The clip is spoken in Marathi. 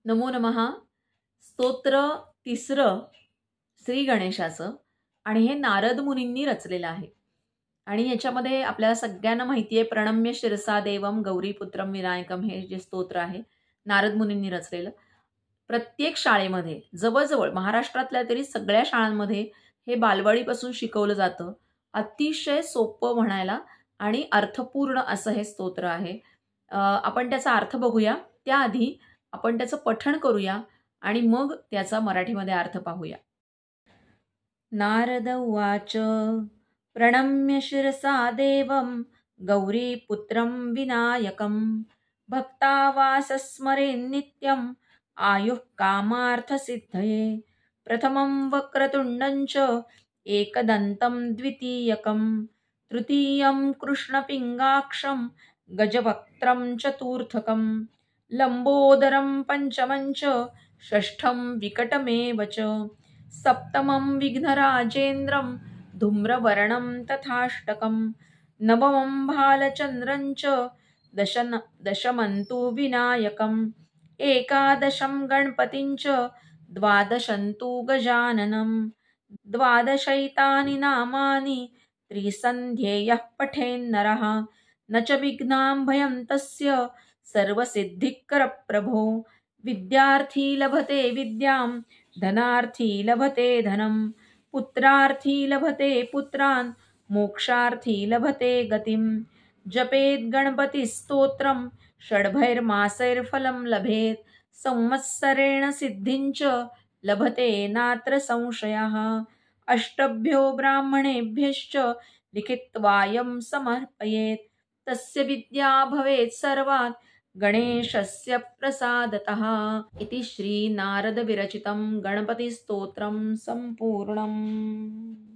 नमो नमः. स्तोत्र तिसरं श्री गणेशाचं आणि हे नारद मुनींनी रचलेलं आहे. आणि याच्यामध्ये आपल्याला सगळ्यांना माहिती आहे, प्रणम्य शिरसा देवम गौरीपुत्रम विनायकम हे जे स्तोत्र आहे नारद मुनींनी रचलेलं. प्रत्येक शाळेमध्ये जवळजवळ महाराष्ट्रातल्या तरी सगळ्या शाळांमध्ये हे बालवाडीपासून शिकवलं जातं. अतिशय सोपं म्हणायला आणि अर्थपूर्ण असं हे स्तोत्र आहे. आपण त्याचा अर्थ बघूया. त्याआधी आपण त्याचं पठण करूया आणि मग त्याचा मराठीमध्ये अर्थ पाहूया. नारद उवाच प्रणम्य शिरसा देवं गौरीपुत्रं विनायकं भक्तावासस्मरेन् नित्यं आयुः कामार्थसिद्धये प्रथमं वक्रतुण्डं च एकदन्तं द्वितीयकं तृतीयं कृष्णपिङ्गाक्षं गजवक्त्रं चतुर्थकं लंबोदरं पंचमं च षष्ठं विकटमेव च सप्तमं विघ्नराजेन्द्रं धूम्रवर्णं तथाष्टकं नवमं भालचन्द्रं च दशमं तु विनायकम् एकादशं गणपतिं च द्वादशं तु गजाननं द्वादशैतानि नामानि त्रिसन्ध्येयः पठेन्नरः न च विघ्नां भयं तस्य सर्वसिद्धिकर प्रभो विद्यार्थी लभते विद्यां धनार्थी लभते धनं पुत्रार्थी लभते पुत्रान् मोक्षार्थी लभते गतिं जपेत् गणपतिस्तोत्रं षड्भैर्मासैर्फलं लभेत् संवत्सरेण सिद्धिं च लभते नात्र संशयः अष्टभ्यो ब्राह्मणेभ्यश्च लिखित्वायं समर्पयेत् तस्य विद्या भवेत् सर्वात् गणेशस्य प्रसादतः इति श्री नारद विरचितं गणपतिस्तोत्रं संपूर्णम्।